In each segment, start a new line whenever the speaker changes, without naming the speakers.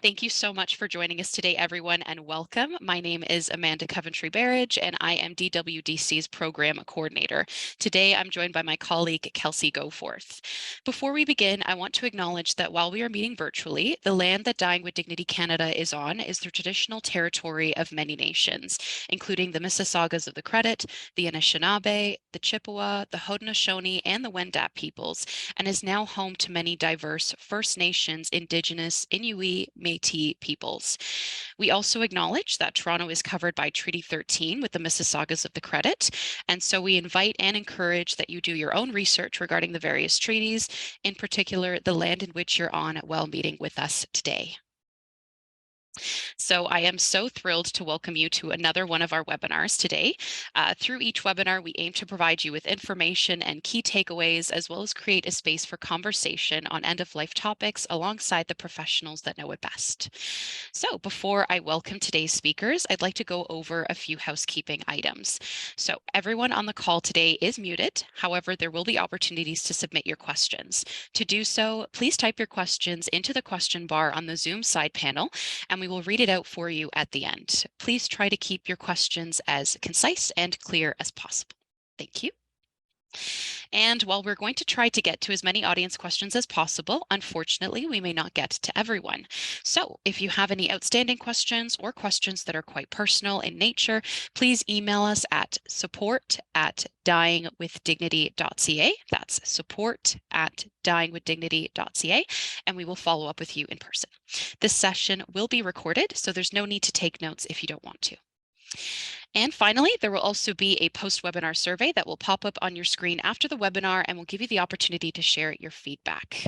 Thank you so much for joining us today, everyone, and welcome. My name is Amanda Coventry Barrage, and I am DWDC's Program Coordinator. Today, I'm joined by my colleague, Kelsey Goforth. Before we begin, I want to acknowledge that while we are meeting virtually, the land that Dying with Dignity Canada is on is the traditional territory of many nations, including the Mississaugas of the Credit, the Anishinaabe, the Chippewa, the Haudenosaunee, and the Wendat peoples, and is now home to many diverse First Nations, Indigenous, Inuit, Métis peoples. We also acknowledge that Toronto is covered by Treaty 13 with the Mississaugas of the Credit, and so we invite and encourage that you do your own research regarding the various treaties, in particular the land in which you're on while meeting with us today. So I am so thrilled to welcome you to another one of our webinars today. Through each webinar, we aim to provide you with information and key takeaways, as well as create a space for conversation on end-of-life topics alongside the professionals that know it best. So before I welcome today's speakers, I'd like to go over a few housekeeping items. So everyone on the call today is muted. However, there will be opportunities to submit your questions. To do so, please type your questions into the question bar on the Zoom side panel, and we will read it out for you at the end. Please try to keep your questions as concise and clear as possible. Thank you. And while we're going to try to get to as many audience questions as possible, unfortunately, we may not get to everyone. So if you have any outstanding questions or questions that are quite personal in nature, please email us at support@dyingwithdignity.ca. That's support@dyingwithdignity.ca, and we will follow up with you in person. This session will be recorded, so there's no need to take notes if you don't want to. And finally, there will also be a post-webinar survey that will pop up on your screen after the webinar and will give you the opportunity to share your feedback.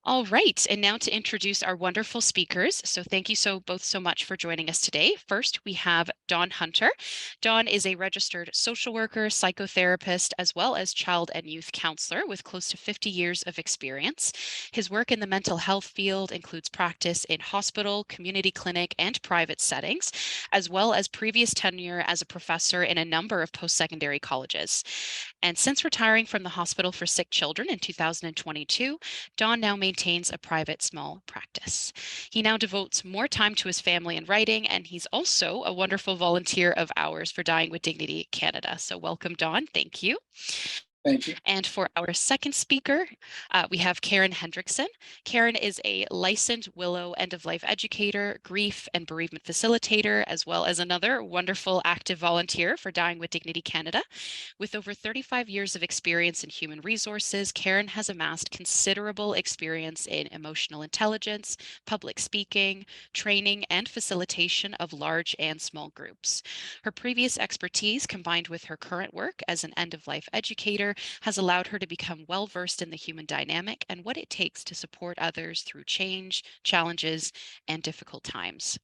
All right, and now to introduce our wonderful speakers. So thank you both so much for joining us today. First, we have Dawn Hunter. Dawn is a registered social worker, psychotherapist, as well as child and youth counselor with close to 50 years of experience. His work in the mental health field includes practice in hospital, community clinic, and private settings, as well as previous tenure as a professor in a number of post-secondary colleges. And since retiring from the Hospital for Sick Children in 2022, Dawn now maintains a private small practice. He now devotes more time to his family and writing, and he's also a wonderful volunteer of ours for Dying with Dignity Canada. So welcome, Dawn. Thank you.
Thank you.
And for our second speaker, we have Karen Hendrickson. Karen is a licensed Willow end-of-life educator, grief and bereavement facilitator, as well as another wonderful active volunteer for Dying with Dignity Canada. With over 35 years of experience in human resources, Karen has amassed considerable experience in emotional intelligence, public speaking, training, and facilitation of large and small groups. Her previous expertise, combined with her current work as an end-of-life educator, has allowed her to become well-versed in the human dynamic and what it takes to support others through change, challenges, and difficult times.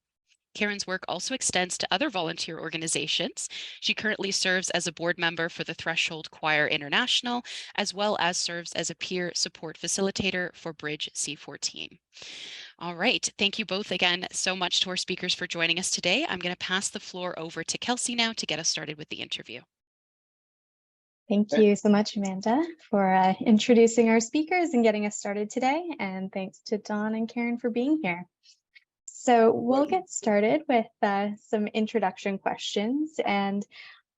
Karen's work also extends to other volunteer organizations. She currently serves as a board member for the Threshold Choir International, as well as serves as a peer support facilitator for Bridge C14. All right, thank you both again so much to our speakers for joining us today. I'm going to pass the floor over to Kelsey now to get us started with the interview.
Thank you so much, Amanda, for introducing our speakers and getting us started today. And thanks to Dawn and Karen for being here. So we'll get started with some introduction questions. And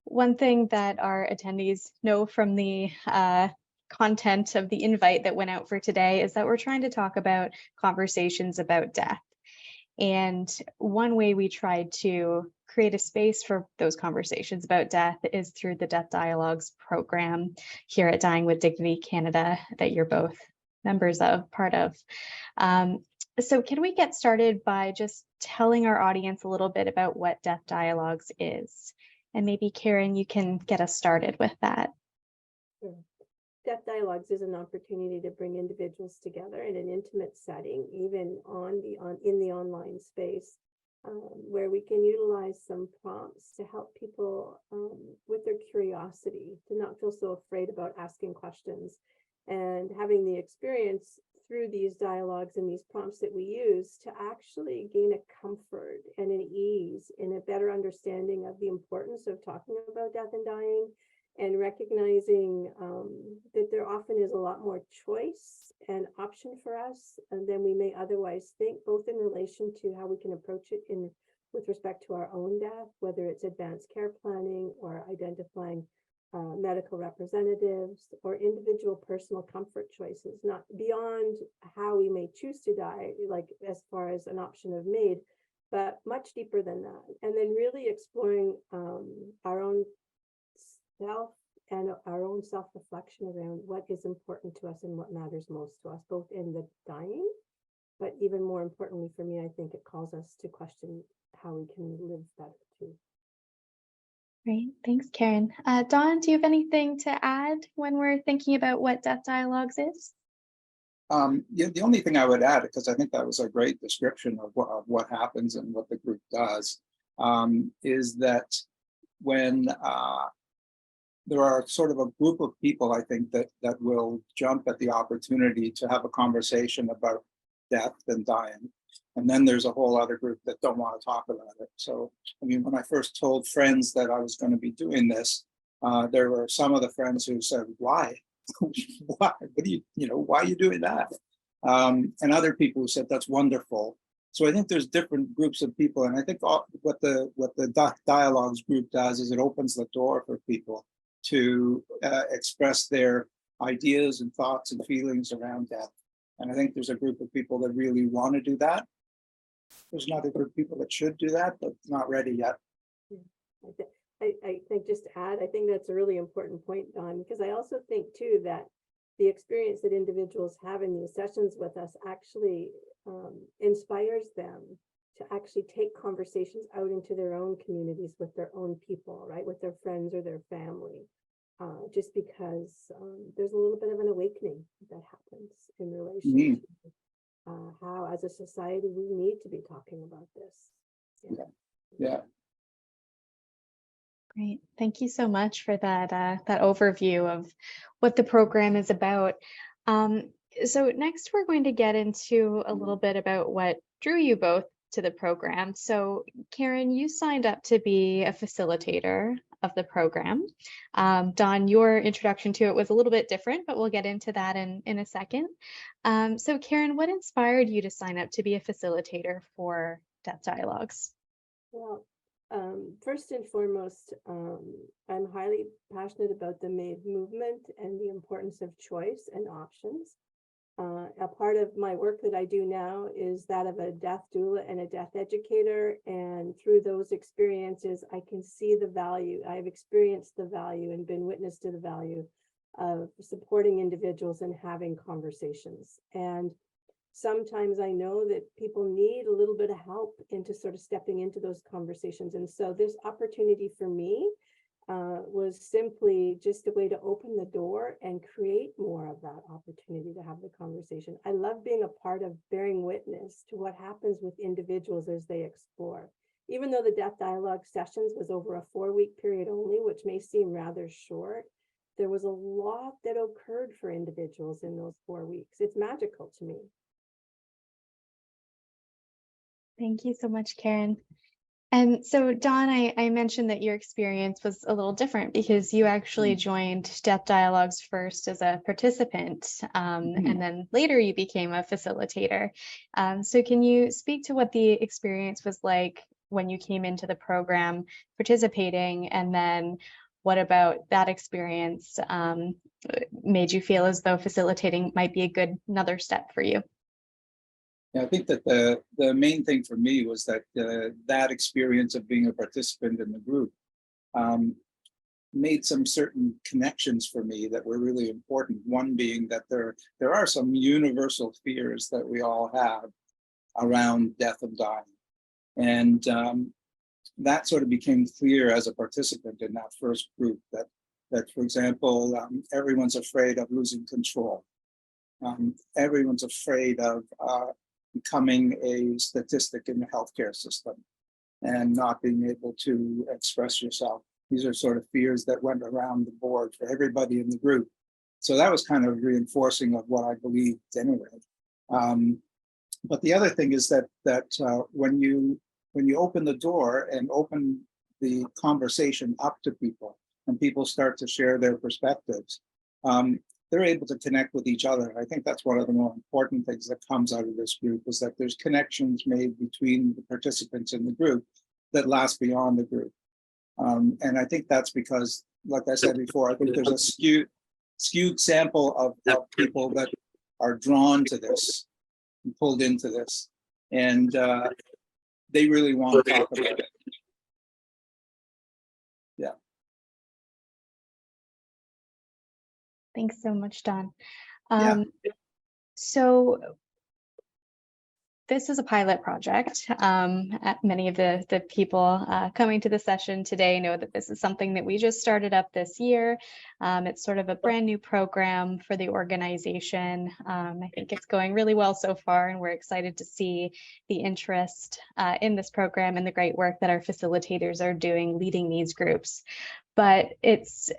one thing that our attendees know from the content of the invite that went out for today is that we're trying to talk about conversations about death. And one way we tried to create a space for those conversations about death is through the Death Dialogues program here at Dying with Dignity Canada that you're both members of, part of. So can we get started by just telling our audience a little bit about what Death Dialogues is? And maybe Karen, you can get us started with that.
Sure. Death Dialogues is an opportunity to bring individuals together in an intimate setting, even in the online space, where we can utilize some prompts to help people with their curiosity, to not feel so afraid about asking questions, and having the experience through these dialogues and these prompts that we use to actually gain a comfort and an ease in a better understanding of the importance of talking about death and dying, and recognizing that there often is a lot more choice and option for us than we may otherwise think, both in relation to how we can approach it with respect to our own death, whether it's advanced care planning or identifying medical representatives or individual personal comfort choices, not beyond how we may choose to die, like as far as an option of MAID, but much deeper than that. And then really exploring our own self and our own self-reflection around what is important to us and what matters most to us, both in the dying, but even more importantly for me, I think it calls us to question how we can live better too.
Great, thanks, Karen. Dawn, do you have anything to add when we're thinking about what Death Dialogues is?
Yeah, the only thing I would add, because I think that was a great description of what happens and what the group does, is that when there are sort of a group of people, I think, that will jump at the opportunity to have a conversation about death and dying. And then there's a whole other group that don't want to talk about it. So, I mean, when I first told friends that I was going to be doing this, there were some of the friends who said, why? Why? What do why are you doing that? And other people who said, that's wonderful. So I think there's different groups of people. And I think what the dialogues group does is it opens the door for people to express their ideas and thoughts and feelings around death. And I think there's a group of people that really want to do that. There's another group of people that should do that, but not ready yet.
I think just to add, I think that's a really important point, Don, because I also think too that the experience that individuals have in these sessions with us actually inspires them to actually take conversations out into their own communities with their own people, right, with their friends or their family, just because there's a little bit of an awakening that happens in relation to how, as a society, we need to be talking about this.
Yeah.
Great, thank you so much for that that overview of what the program is about. So next we're going to get into a little bit about what drew you both to the program. So Karen, you signed up to be a facilitator of the program. Dawn, your introduction to it was a little bit different, but we'll get into that in a second. So Karen, what inspired you to sign up to be a facilitator for Death Dialogues?
Well, first and foremost, I'm highly passionate about the MAID movement and the importance of choice and options. A part of my work that I do now is that of a death doula and a death educator. And through those experiences, I can see the value. I've experienced the value and been witness to the value of supporting individuals and having conversations. And sometimes I know that people need a little bit of help into sort of stepping into those conversations. And so this opportunity for me was simply just a way to open the door and create more of that opportunity to have the conversation. I love being a part of bearing witness to what happens with individuals as they explore. Even though the Death Dialogue sessions was over a 4-week period only, which may seem rather short, there was a lot that occurred for individuals in those 4 weeks. It's magical to me.
Thank you so much, Karen. And so, Dawn, I mentioned that your experience was a little different because you actually joined Death Dialogues first as a participant, and then later you became a facilitator. So can you speak to what the experience was like when you came into the program participating, and then what about that experience made you feel as though facilitating might be another step for you?
Yeah, I think that the main thing for me was that that experience of being a participant in the group made some certain connections for me that were really important. One being that there are some universal fears that we all have around death and dying. And that sort of became clear as a participant in that first group, that for example, everyone's afraid of losing control. Everyone's afraid of becoming a statistic in the healthcare system and not being able to express yourself. These are sort of fears that went around the board for everybody in the group. So that was kind of reinforcing of what I believed anyway. But the other thing is that when you open the door and open the conversation up to people, and people start to share their perspectives, they're able to connect with each other. I think that's one of the more important things that comes out of this group, is that there's connections made between the participants in the group that last beyond the group. And I think that's because, like I said before, I think there's a skewed sample of people that are drawn to this, and pulled into this, and they really want to talk about it. Yeah.
Thanks so much, Don.
Yeah.
So this is a pilot project. Many of the people coming to the session today know that this is something that we just started up this year. It's sort of a brand new program for the organization. I think it's going really well so far, and we're excited to see the interest in this program and the great work that our facilitators are doing leading these groups. But it's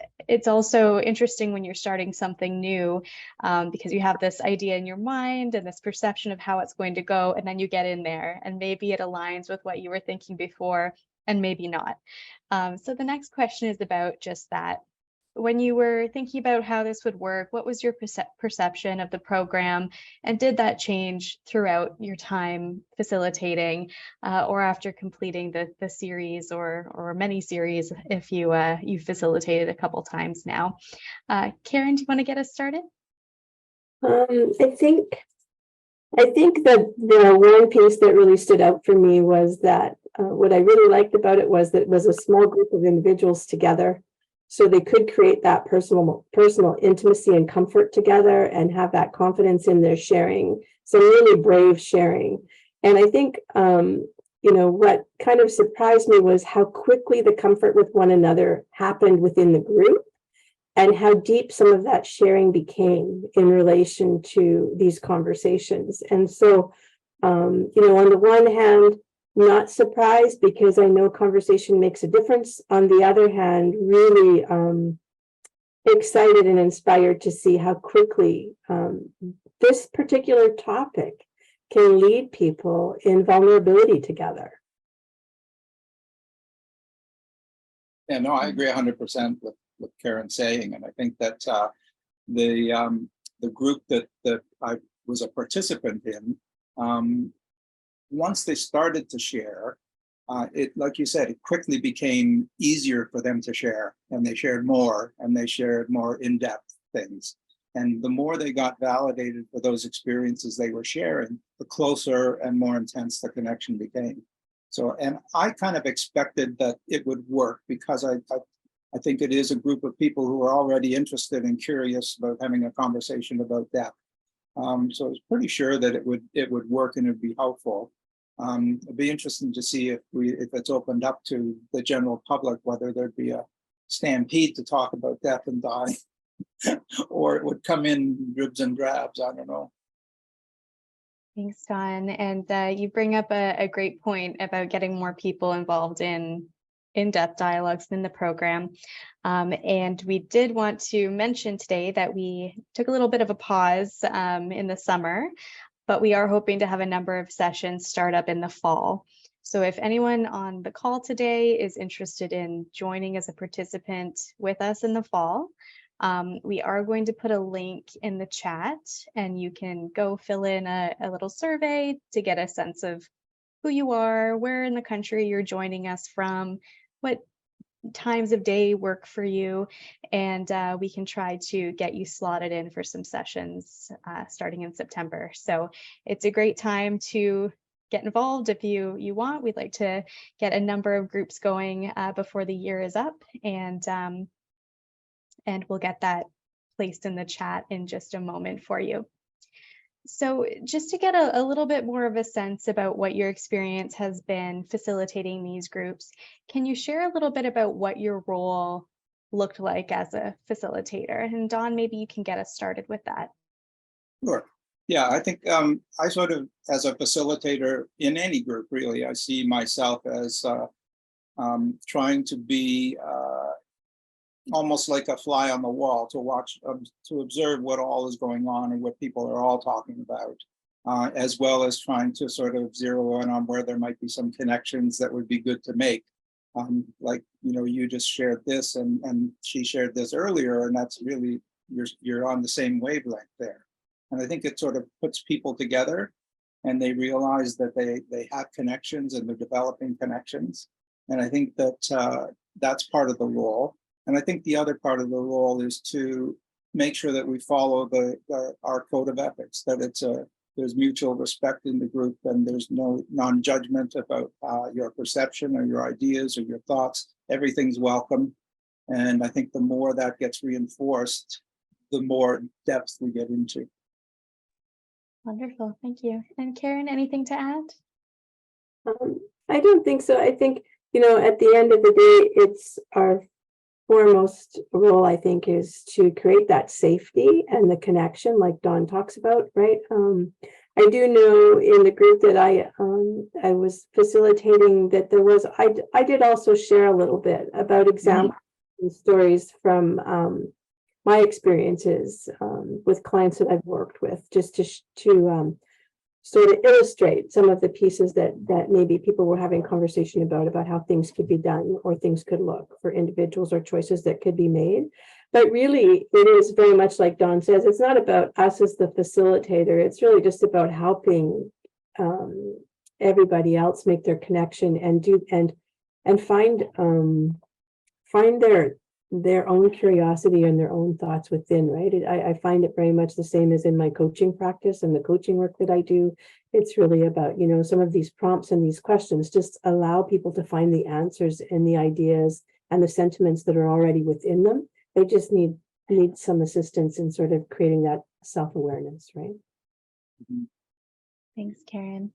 also interesting when you're starting something new, because you have this idea in your mind and this perception of how it's going to go, and then you get in there and maybe it aligns with what you were thinking before and maybe not. So the next question is about just that. When you were thinking about how this would work, what was your perception of the program, and did that change throughout your time facilitating, or after completing the series or many series if you facilitated a couple times now? Karen, do you want to get us started?
I think that the one piece that really stood out for me was that what I really liked about it was that it was a small group of individuals together, so they could create that personal intimacy and comfort together and have that confidence in their sharing, some really brave sharing. And I think what kind of surprised me was how quickly the comfort with one another happened within the group, and how deep some of that sharing became in relation to these conversations. And so, on the one hand, not surprised because I know conversation makes a difference. On the other hand, really excited and inspired to see how quickly this particular topic can lead people in vulnerability together.
Yeah, no, I agree 100% with what Karen's saying, and I think that the group that I was a participant in, once they started to share, it, like you said, it quickly became easier for them to share, and they shared more, and they shared more in-depth things. And the more they got validated for those experiences they were sharing, the closer and more intense the connection became. So, and I kind of expected that it would work, because I think it is a group of people who are already interested and curious about having a conversation about death. So I was pretty sure that it would work and it'd be helpful. It'd be interesting to see if it's opened up to the general public, whether there'd be a stampede to talk about death and dying, or it would come in dribs and drabs. I don't know.
Thanks, Don. And you bring up a great point about getting more people involved in in-depth dialogues in the program. And we did want to mention today that we took a little bit of a pause in the summer, but we are hoping to have a number of sessions start up in the fall. So if anyone on the call today is interested in joining as a participant with us in the fall, we are going to put a link in the chat, and you can go fill in a little survey to get a sense of who you are, where in the country you're joining us from, what times of day work for you, and we can try to get you slotted in for some sessions starting in September. So it's a great time to get involved if you want. We'd like to get a number of groups going before the year is up, and we'll get that placed in the chat in just a moment for you. So just to get a little bit more of a sense about what your experience has been facilitating these groups, can you share a little bit about what your role looked like as a facilitator? And Don, maybe you can get us started with that.
Sure. Yeah, I think I sort of, as a facilitator in any group, really, I see myself as trying to be almost like a fly on the wall to watch, to observe what all is going on and what people are all talking about, as well as trying to sort of zero in on where there might be some connections that would be good to make. Like, you just shared this and she shared this earlier, and that's really, you're on the same wavelength there. And I think it sort of puts people together, and they realize that they have connections and they're developing connections. And I think that that's part of the role. And I think the other part of the role is to make sure that we follow our code of ethics, that there's mutual respect in the group, and there's no non-judgment about your perception or your ideas or your thoughts. Everything's welcome. And I think the more that gets reinforced, the more depth we get into.
Wonderful, thank you. And Karen, anything to add?
I don't think so. I think, at the end of the day, it's our foremost role, I think, is to create that safety and the connection, like Dawn talks about, right? I do know in the group that I was facilitating that there was, I did also share a little bit about examples and stories from my experiences with clients that I've worked with, just to sort of illustrate some of the pieces that maybe people were having conversation about how things could be done or things could look for individuals or choices that could be made. But really, it is very much like Dawn says, it's not about us as the facilitator. It's really just about helping everybody else make their connection and find their own curiosity and their own thoughts within, right? I find it very much the same as in my coaching practice and the coaching work that I do. It's really about, some of these prompts and these questions, just allow people to find the answers and the ideas and the sentiments that are already within them. They just need some assistance in sort of creating that self-awareness, right?
Thanks, Karen.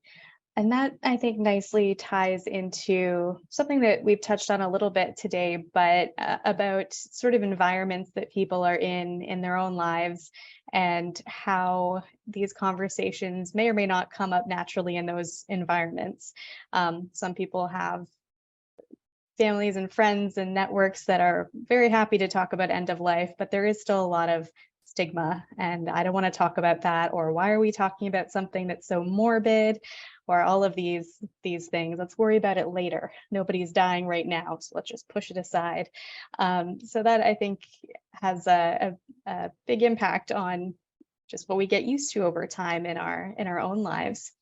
And that, I think, nicely ties into something that we've touched on a little bit today, but about sort of environments that people are in their own lives, and how these conversations may or may not come up naturally in those environments. Some people have families and friends and networks that are very happy to talk about end of life, but there is still a lot of stigma, and I don't want to talk about that, or why are we talking about something that's so morbid, or all of these things. Let's worry about it later. Nobody's dying right now, so let's just push it aside. So that, I think, has a big impact on just what we get used to over time in our own lives.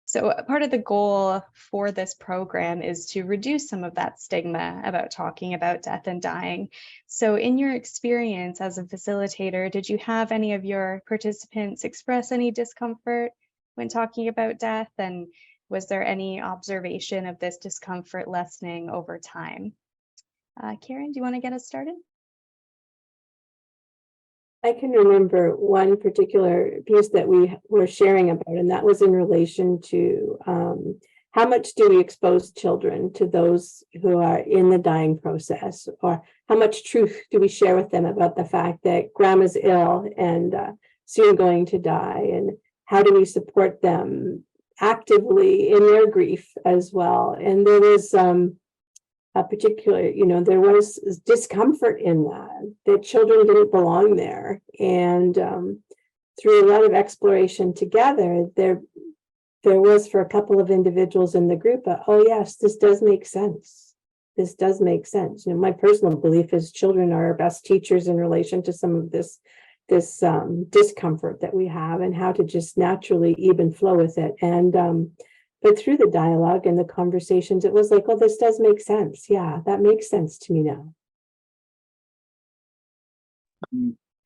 So part of the goal for this program is to reduce some of that stigma about talking about death and dying. So in your experience as a facilitator, did you have any of your participants express any discomfort when talking about death? And was there any observation of this discomfort lessening over time? Karen, do you want to get us started?
I can remember one particular piece that we were sharing about, and that was in relation to how much do we expose children to those who are in the dying process, or how much truth do we share with them about the fact that grandma's ill and soon going to die, and how do we support them actively in their grief as well. And there was a particular, there was discomfort in that children didn't belong there. And through a lot of exploration together, there was, for a couple of individuals in the group, oh yes, this does make sense. This does make sense. My personal belief is children are our best teachers in relation to some of this discomfort that we have, and how to just naturally even flow with it. And but through the dialogue and the conversations, it was like, oh, this does make sense. Yeah, that makes sense to me now.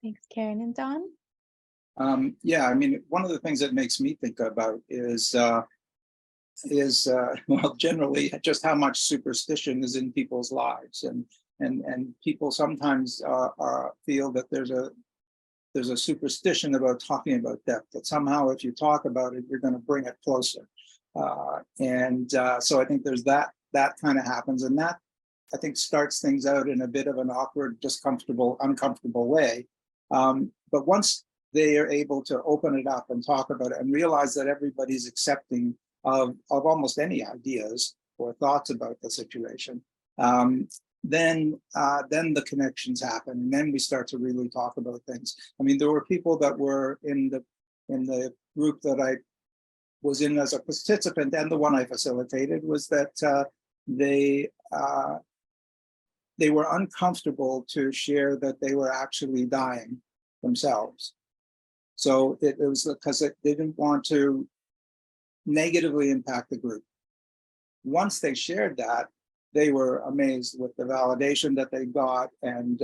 Thanks, Karen. And Dawn?
Yeah, I mean, one of the things that makes me think about is well, generally just how much superstition is in people's lives, and people sometimes feel that there's a superstition about talking about death, that somehow if you talk about it, you're going to bring it closer. So I think there's that kind of happens, and that, I think, starts things out in a bit of an awkward, uncomfortable way. But once they are able to open it up and talk about it and realize that everybody's accepting of almost any ideas or thoughts about the situation, then the connections happen, and then we start to really talk about things. I mean, there were people that were in the group that I was in as a participant, and the one I facilitated, was that they were uncomfortable to share that they were actually dying themselves. So it was because they didn't want to negatively impact the group. Once they shared that, they were amazed with the validation that they got, and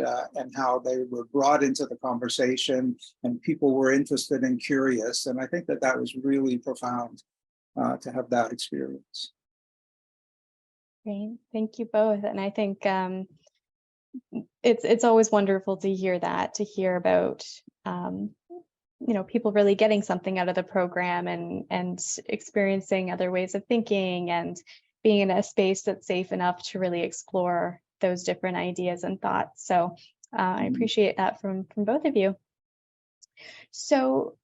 how they were brought into the conversation, and people were interested and curious. And I think that that was really profound to have that experience.
Great, thank you both. And I think it's always wonderful to hear that, to hear about people really getting something out of the program, and experiencing other ways of thinking, and being in a space that's safe enough to really explore those different ideas and thoughts. So I appreciate that from both of you. So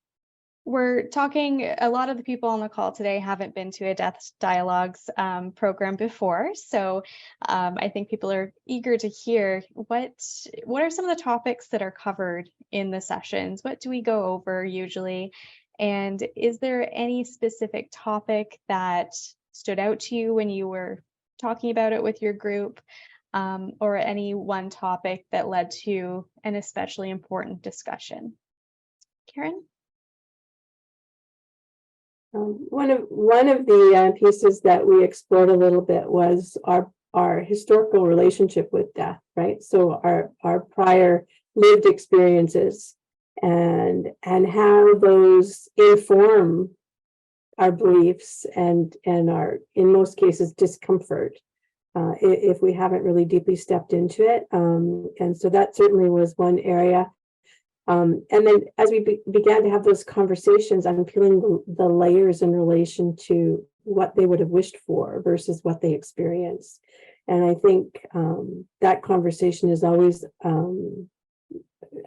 we're talking, a lot of the people on the call today haven't been to a Death Dialogues program before. So I think people are eager to hear what are some of the topics that are covered in the sessions? What do we go over usually? And is there any specific topic that stood out to you when you were talking about it with your group, or any one topic that led to an especially important discussion? Karen?
One of the pieces that we explored a little bit was our historical relationship with death, right? So our prior lived experiences, and how those inform our beliefs and our, in most cases, discomfort if we haven't really deeply stepped into it. And so that certainly was one area. And then as we began to have those conversations, I'm peeling the layers in relation to what they would have wished for versus what they experienced. And I think that conversation is always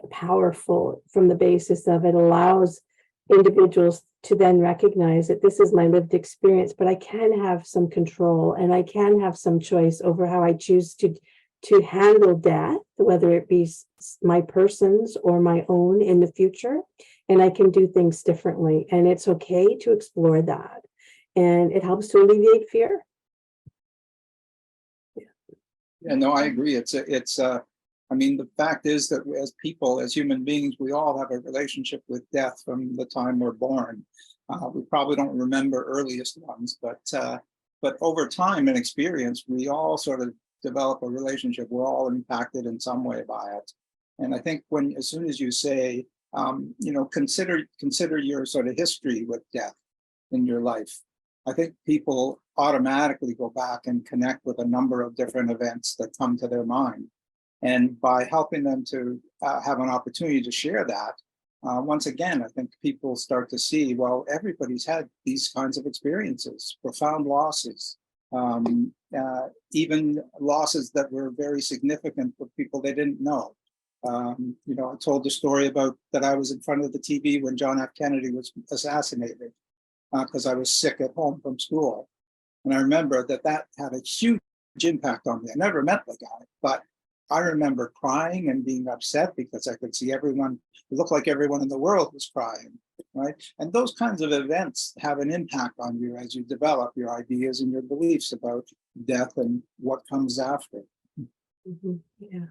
powerful from the basis of it allows individuals to then recognize that this is my lived experience, but I can have some control, and I can have some choice over how I choose to handle death, whether it be my person's or my own in the future, and I can do things differently. And it's okay to explore that, and it helps to alleviate fear.
Yeah, no, I agree. I mean, the fact is that as people, as human beings, we all have a relationship with death from the time we're born. We probably don't remember earliest ones, but over time and experience, we all sort of develop a relationship. We're all impacted in some way by it. And I think as soon as you say, consider your sort of history with death in your life, I think people automatically go back and connect with a number of different events that come to their mind. And by helping them to have an opportunity to share that, once again, I think people start to see, well, everybody's had these kinds of experiences, profound losses, even losses that were very significant for people they didn't know. I told the story about that I was in front of the TV when John F. Kennedy was assassinated because I was sick at home from school. And I remember that had a huge impact on me. I never met the guy, but I remember crying and being upset because I could see everyone, it looked like everyone in the world was crying, right? And those kinds of events have an impact on you as you develop your ideas and your beliefs about death and what comes after.
Mm-hmm. Yeah,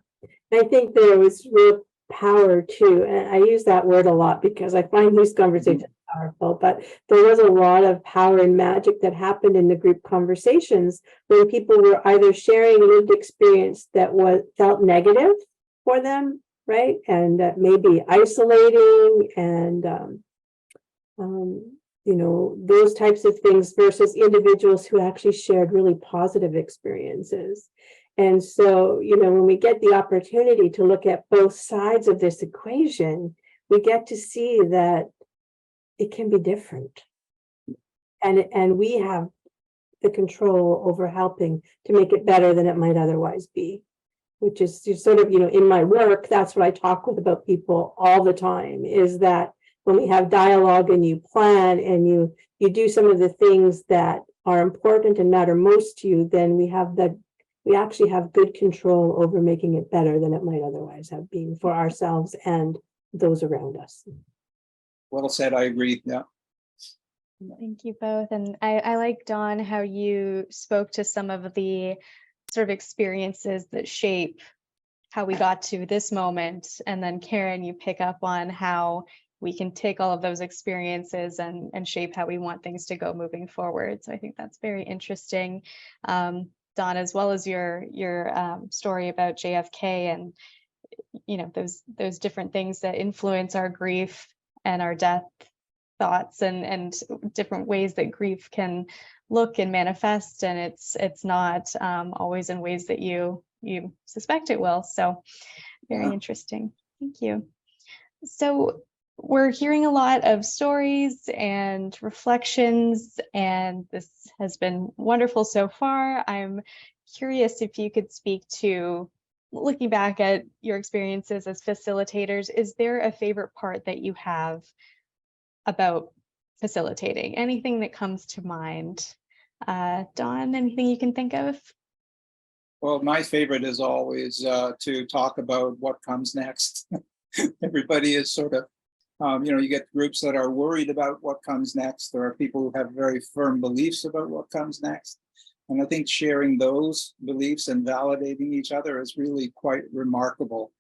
I think there was real power too, and I use that word a lot because I find these conversations powerful, but there was a lot of power and magic that happened in the group conversations when people were either sharing a lived experience that felt negative for them, right? And maybe isolating and those types of things versus individuals who actually shared really positive experiences. And so, when we get the opportunity to look at both sides of this equation, we get to see that it can be different. And we have the control over helping to make it better than it might otherwise be, which is sort of, in my work, that's what I talk about people all the time, is that when we have dialogue and you plan and you do some of the things that are important and matter most to you, then we actually have good control over making it better than it might otherwise have been for ourselves and those around us.
Well said, I agree, yeah.
Thank you both. And I like, Dawn, how you spoke to some of the sort of experiences that shape how we got to this moment. And then Karen, you pick up on how we can take all of those experiences and shape how we want things to go moving forward. So I think that's very interesting. Dawn, as well as your story about JFK and those different things that influence our grief and our death thoughts and different ways that grief can look and manifest, and it's not always in ways that you suspect it will. So very interesting. Thank you. So we're hearing a lot of stories and reflections, and this has been wonderful so far. I'm curious if you could speak to, looking back at your experiences as facilitators, is there a favorite part that you have about facilitating? Anything that comes to mind? Dawn, anything you can think of?
Well, my favorite is always to talk about what comes next. Everybody is sort of, you get groups that are worried about what comes next. There are people who have very firm beliefs about what comes next. And I think sharing those beliefs and validating each other is really quite remarkable.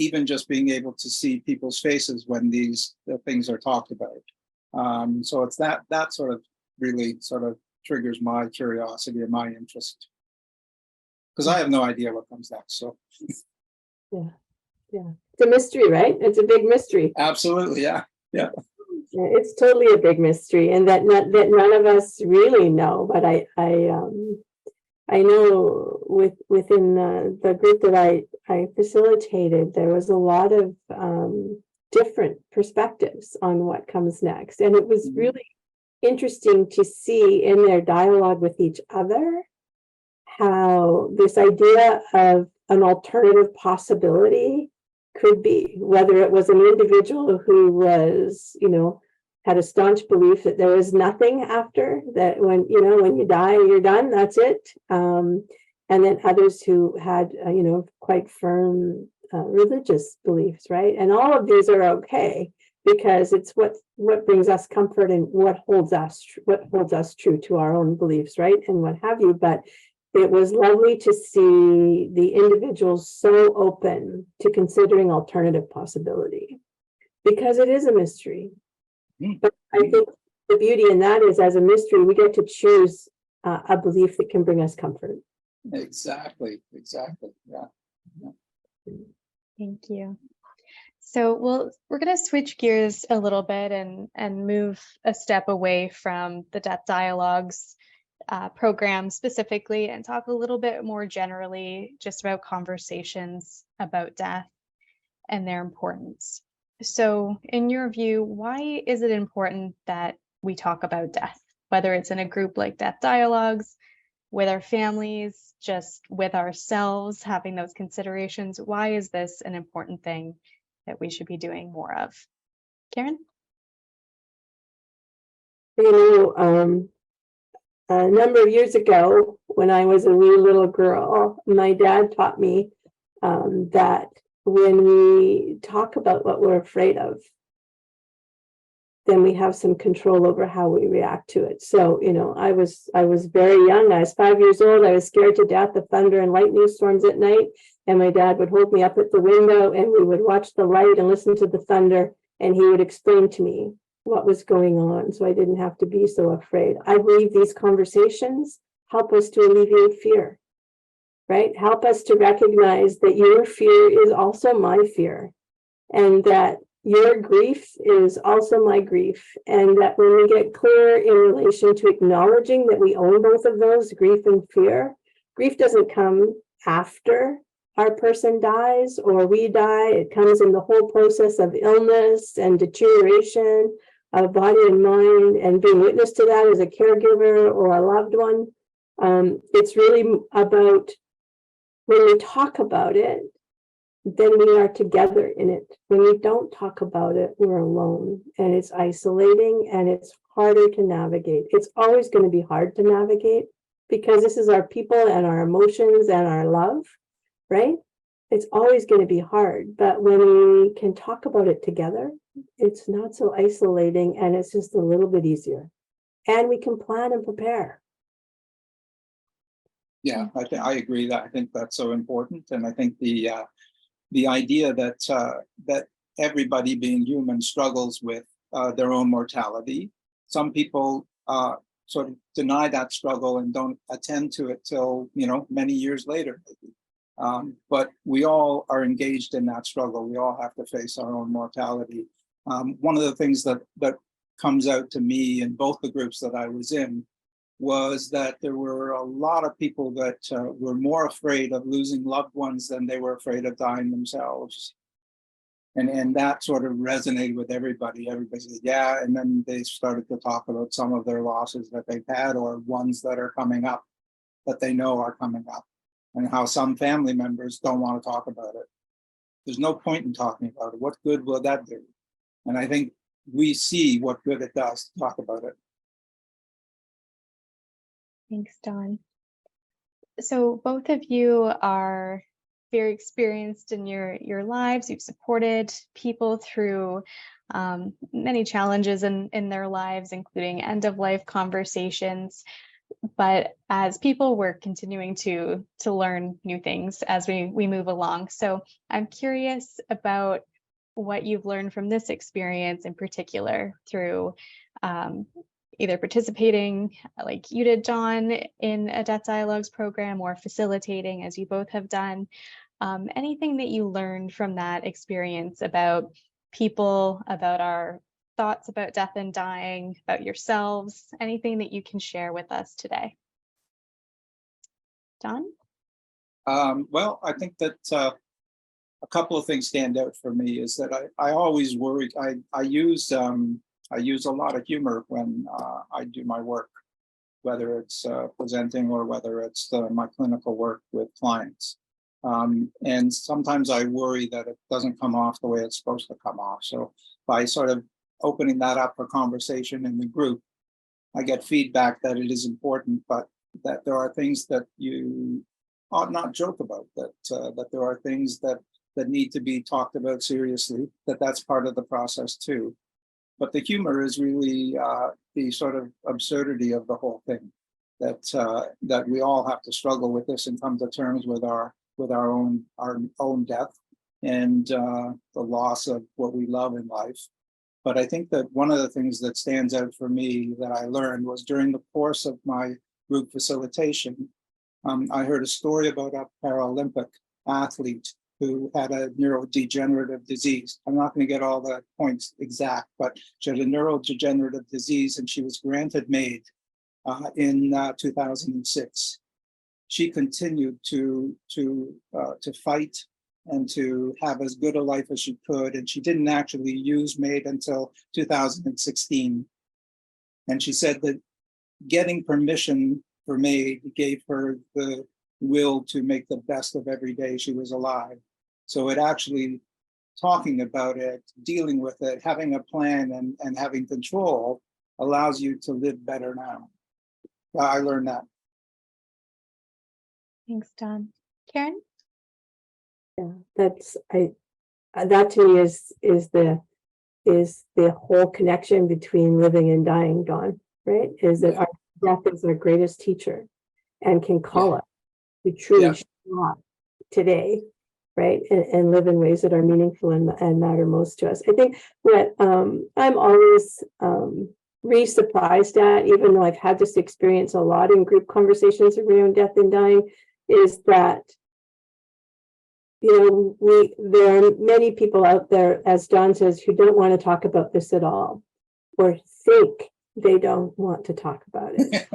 Even just being able to see people's faces when the things are talked about. So it's that sort of really sort of triggers my curiosity and my interest. Because I have no idea what comes next. So
Yeah. It's a mystery, right? It's a big mystery.
Absolutely, yeah.
It's totally a big mystery, and that none of us really know. But I know within the group that I facilitated, there was a lot of different perspectives on what comes next, and it was really interesting to see in their dialogue with each other how this idea of an alternative possibility could be, whether it was an individual who was, had a staunch belief that there was nothing after, that when you die, you're done, that's it. And then others who had, quite firm religious beliefs, right? And all of these are okay, because it's what brings us comfort and what holds us true to our own beliefs, right? And what have you. But it was lovely to see the individuals so open to considering alternative possibility, because it is a mystery. But I think the beauty in that is, as a mystery, we get to choose a belief that can bring us comfort.
Exactly. Yeah.
Thank you. So we're going to switch gears a little bit and move a step away from the Death Dialogues program specifically, and talk a little bit more generally just about conversations about death and their importance. So in your view, why is it important that we talk about death, whether it's in a group like Death Dialogues, with our families, just with ourselves, having those considerations? Why is this an important thing that we should be doing more of? Karen?
A number of years ago, when I was a wee little girl, my dad taught me that when we talk about what we're afraid of, then we have some control over how we react to it. So, I was very young. I was 5 years old. I was scared to death of thunder and lightning storms at night. And my dad would hold me up at the window, and we would watch the light and listen to the thunder. And he would explain to me what was going on, so I didn't have to be so afraid. I believe these conversations help us to alleviate fear, right? Help us to recognize that your fear is also my fear, and that your grief is also my grief. And that when we get clear in relation to acknowledging that we own both of those, grief and fear, grief doesn't come after our person dies or we die. It comes in the whole process of illness and deterioration of body and mind, and being witness to that as a caregiver or a loved one. It's really about, when we talk about it, then we are together in it. When we don't talk about it, we're alone, and it's isolating, and it's harder to navigate. It's always going to be hard to navigate, because this is our people and our emotions and our love, right? It's always going to be hard. But when we can talk about it together, it's not so isolating, and it's just a little bit easier. And we can plan and prepare.
Yeah, I agree that I think that's so important, and I think the idea that that everybody being human struggles with their own mortality. Some people sort of deny that struggle and don't attend to it till many years later. But we all are engaged in that struggle. We all have to face our own mortality. One of the things that comes out to me in both the groups that I was in was that there were a lot of people that were more afraid of losing loved ones than they were afraid of dying themselves. And that sort of resonated with everybody. Everybody said, yeah, and then they started to talk about some of their losses that they've had or ones that are coming up, that they know are coming up, and how some family members don't want to talk about it. There's no point in talking about it. What good will that do? And I think we see what good it does to talk about it.
Thanks, Dawn. So both of you are very experienced in your lives. You've supported people through many challenges in their lives, including end-of-life conversations. But as people, we're continuing to learn new things as we move along. So I'm curious about what you've learned from this experience in particular through either participating like you did, John, in a Death Dialogues program, or facilitating as you both have done. Anything that you learned from that experience about people, about our thoughts about death and dying, about yourselves, anything that you can share with us today? John?
Well, I think that a couple of things stand out for me is that I always worry. I use a lot of humor when I do my work, whether it's presenting or whether it's my clinical work with clients. And sometimes I worry that it doesn't come off the way it's supposed to come off. So by sort of opening that up for conversation in the group, I get feedback that it is important, but that there are things that you ought not joke about, that there are things that need to be talked about seriously, that's part of the process too. But the humor is really the sort of absurdity of the whole thing, that we all have to struggle with this and come to terms with our own death and the loss of what we love in life. But I think that one of the things that stands out for me that I learned was during the course of my group facilitation, I heard a story about a Paralympic athlete who had a neurodegenerative disease. I'm not going to get all the points exact, but she had a neurodegenerative disease and she was granted MAID in 2006. She continued to fight and to have as good a life as she could. And she didn't actually use MAID until 2016. And she said that getting permission for MAID gave her the will to make the best of every day she was alive. So it actually, talking about it, dealing with it, having a plan and having control allows you to live better now. I learned that.
Thanks, Don. Karen?
Yeah, that to me is the whole connection between living and dying, Dawn, right? Is that our death is our greatest teacher and can call us to truly show up today, right? And live in ways that are meaningful and matter most to us. I think what I'm always really surprised at, even though I've had this experience a lot in group conversations around death and dying, is that there are many people out there, as Don says, who don't want to talk about this at all, or think they don't want to talk about it.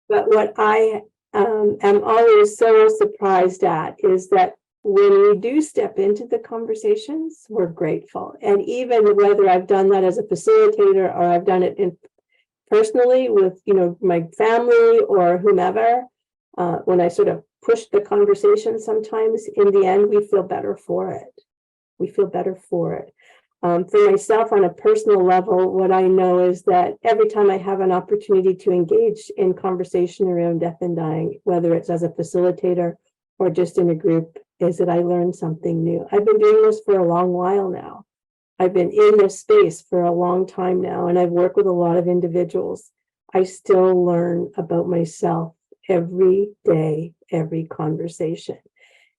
But what I am always so surprised at is that when we do step into the conversations, we're grateful. And even whether I've done that as a facilitator or I've done it personally with my family or whomever, when I sort of push the conversation, sometimes in the end we feel better for it. We feel better for it. For myself, on a personal level, what I know is that every time I have an opportunity to engage in conversation around death and dying, whether it's as a facilitator or just in a group, is that I learn something new. I've been doing this for a long while now. I've been in this space for a long time now, and I've worked with a lot of individuals. I still learn about myself every day, every conversation.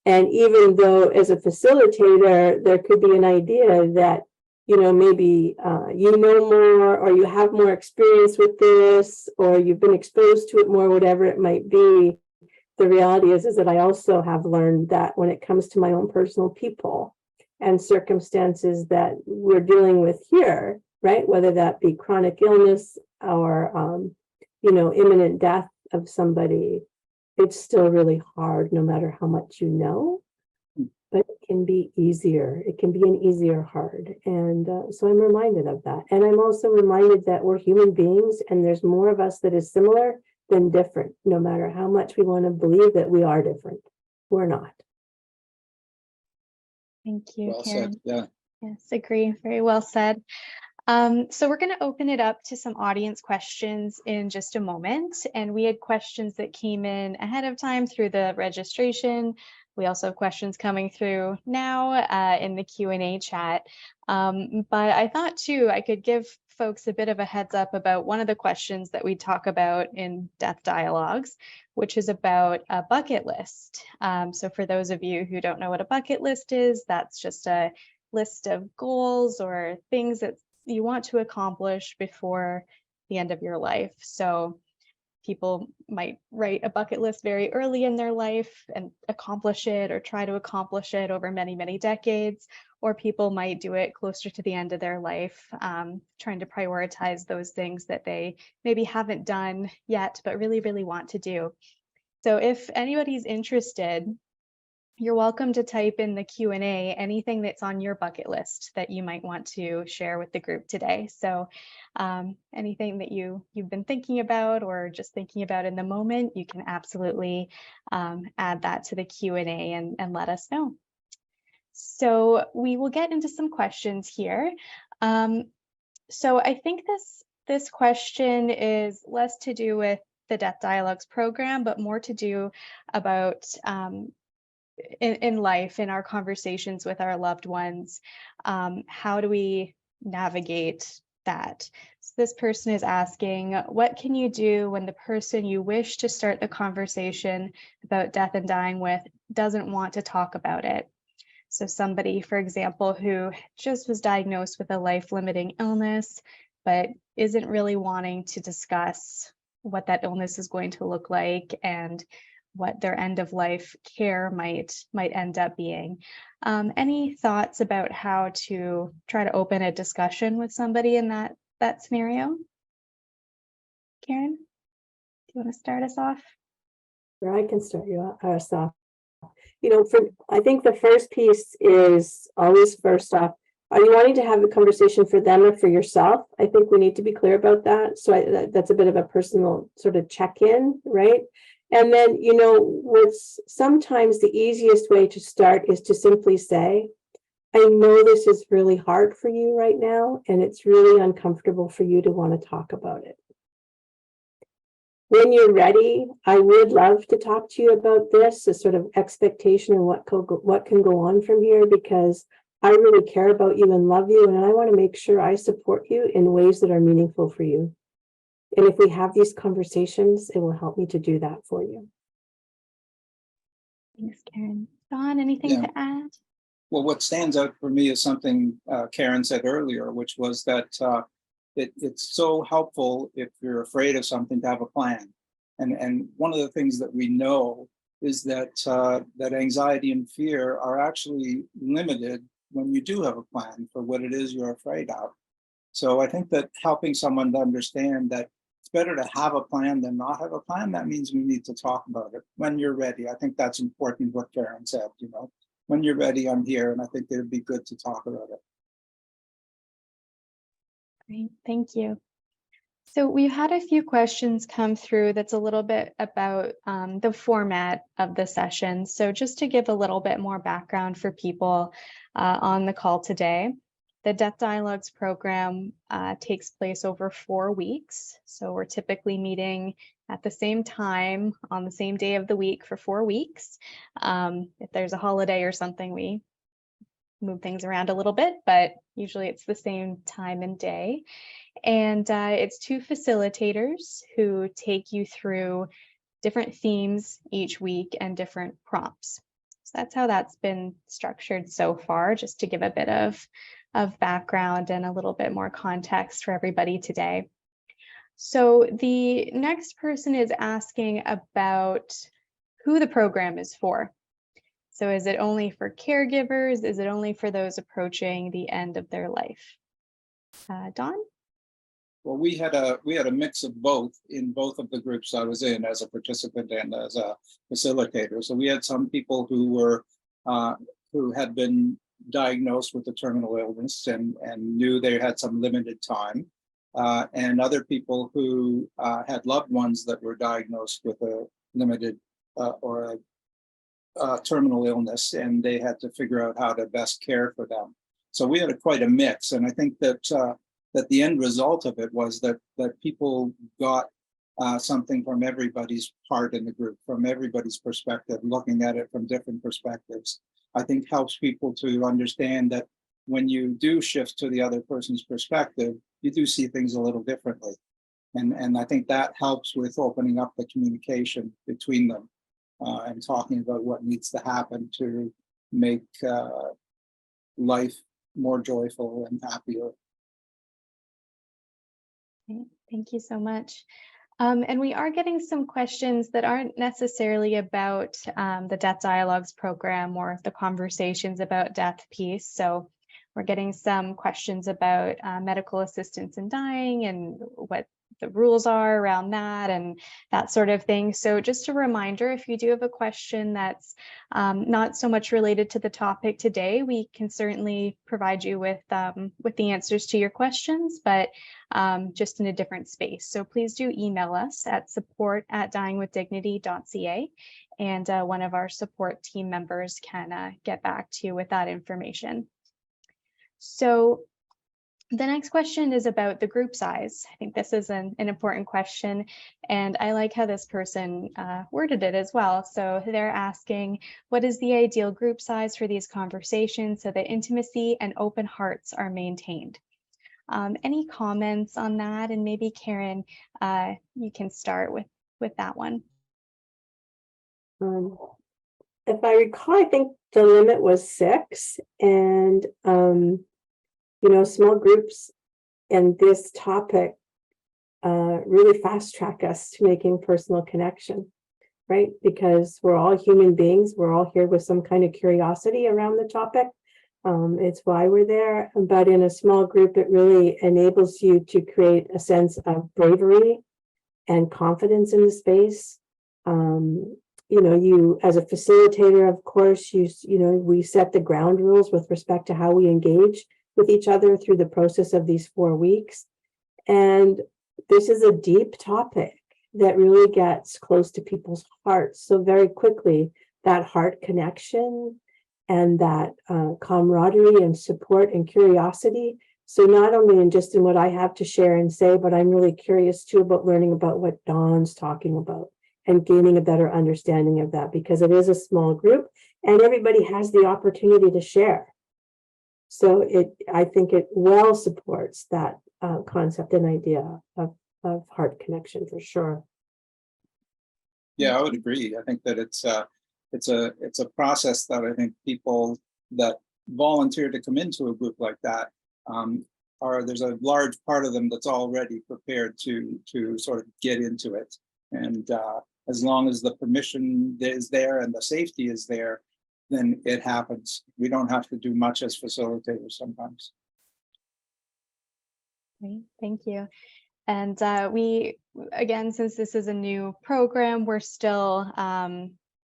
And even though as a facilitator, there could be an idea that, maybe you know more, or you have more experience with this, or you've been exposed to it more, whatever it might be. The reality is that I also have learned that when it comes to my own personal people and circumstances that we're dealing with here, right, whether that be chronic illness or, imminent death of somebody, it's still really hard no matter how much you know, but it can be easier. It can be an easier hard. And so I'm reminded of that. And I'm also reminded that we're human beings and there's more of us that is similar than different, no matter how much we want to believe that we are different. We're not.
Thank you,
Well
Karen.
said. Yeah.
Yes, agree. Very well said. So we're going to open it up to some audience questions in just a moment. And we had questions that came in ahead of time through the registration. We also have questions coming through now in the Q&A chat. But I thought too, I could give folks a bit of a heads up about one of the questions that we talk about in Death Dialogues, which is about a bucket list. So for those of you who don't know what a bucket list is, that's just a list of goals or things that you want to accomplish before the end of your life. So people might write a bucket list very early in their life and accomplish it or try to accomplish it over many, many decades, or people might do it closer to the end of their life, trying to prioritize those things that they maybe haven't done yet, but really, really want to do. So if anybody's interested, you're welcome to type in the Q&A anything that's on your bucket list that you might want to share with the group today. So anything that you've been thinking about or just thinking about in the moment, you can absolutely add that to the Q&A and let us know. So we will get into some questions here. So I think this question is less to do with the Death Dialogues program, but more to do about in life, in our conversations with our loved ones, how do we navigate that? So this person is asking, what can you do when the person you wish to start the conversation about death and dying with doesn't want to talk about it? So somebody, for example, who just was diagnosed with a life-limiting illness, but isn't really wanting to discuss what that illness is going to look like and what their end of life care might end up being. Any thoughts about how to try to open a discussion with somebody in that scenario? Karen, do you want to start us off?
Or I can start us off. I think the first piece is always first off, are you wanting to have a conversation for them or for yourself? I think we need to be clear about that. So that's a bit of a personal sort of check-in, right? And then, what's sometimes the easiest way to start is to simply say, I know this is really hard for you right now, and it's really uncomfortable for you to want to talk about it. When you're ready, I would love to talk to you about this, a sort of expectation and what can go on from here, because I really care about you and love you, and I want to make sure I support you in ways that are meaningful for you. And if we have these conversations, it will help me to do that for you.
Thanks, Karen. Don, anything to add?
Well, what stands out for me is something Karen said earlier, which was that it's so helpful if you're afraid of something to have a plan. And one of the things that we know is that that anxiety and fear are actually limited when you do have a plan for what it is you're afraid of. So I think that helping someone to understand that it's better to have a plan than not have a plan, that means we need to talk about it when you're ready. I think that's important, what Karen said, when you're ready, I'm here. And I think it would be good to talk about it.
Great, thank you. So we've had a few questions come through that's a little bit about the format of the session. So just to give a little bit more background for people on the call today, the Death Dialogues program takes place over 4 weeks. So we're typically meeting at the same time on the same day of the week for 4 weeks. If there's a holiday or something, we move things around a little bit, but usually it's the same time and day. And it's 2 facilitators who take you through different themes each week and different prompts. So that's how that's been structured so far, just to give a bit of background and a little bit more context for everybody today. So the next person is asking about who the program is for. So is it only for caregivers? Is it only for those approaching the end of their life? Don?
Well, we had a mix of both in both of the groups I was in as a participant and as a facilitator. So we had some people who had been diagnosed with a terminal illness and knew they had some limited time, and other people who had loved ones that were diagnosed with a limited or a terminal illness, and they had to figure out how to best care for them. So we had quite a mix, and I think that the end result of it was that people got something from everybody's part in the group, from everybody's perspective, looking at it from different perspectives. I think helps people to understand that when you do shift to the other person's perspective, you do see things a little differently. And I think that helps with opening up the communication between them and talking about what needs to happen to make life more joyful and happier.
Thank you so much. And we are getting some questions that aren't necessarily about the Death Dialogues program or the conversations about death piece. So we're getting some questions about medical assistance in dying and what the rules are around that and that sort of thing. So just a reminder, if you do have a question that's not so much related to the topic today, we can certainly provide you with the answers to your questions, but just in a different space. So please do email us at support@dyingwithdignity.ca, and one of our support team members can get back to you with that information. So the next question is about the group size. I think this is an important question, and I like how this person worded it as well. So they're asking, what is the ideal group size for these conversations so that intimacy and open hearts are maintained? Any comments on that? And maybe Karen, you can start with that one.
If I recall, I think the limit was 6, and small groups and this topic really fast track us to making personal connection, right? Because we're all human beings. We're all here with some kind of curiosity around the topic. It's why we're there. But in a small group, it really enables you to create a sense of bravery and confidence in the space. You as a facilitator, of course, we set the ground rules with respect to how we engage with each other through the process of these 4 weeks. And this is a deep topic that really gets close to people's hearts. So very quickly, that heart connection and that camaraderie and support and curiosity. So not only in what I have to share and say, but I'm really curious too about learning about what Dawn's talking about and gaining a better understanding of that, because it is a small group and everybody has the opportunity to share. So I think it well supports that concept and idea of heart connection for sure.
Yeah, I would agree. I think that it's a process that I think people that volunteer to come into a group like that there's a large part of them that's already prepared to sort of get into it. And as long as the permission is there and the safety is there, then it happens. We don't have to do much as facilitators sometimes.
Great, thank you. And again, since this is a new program, we're still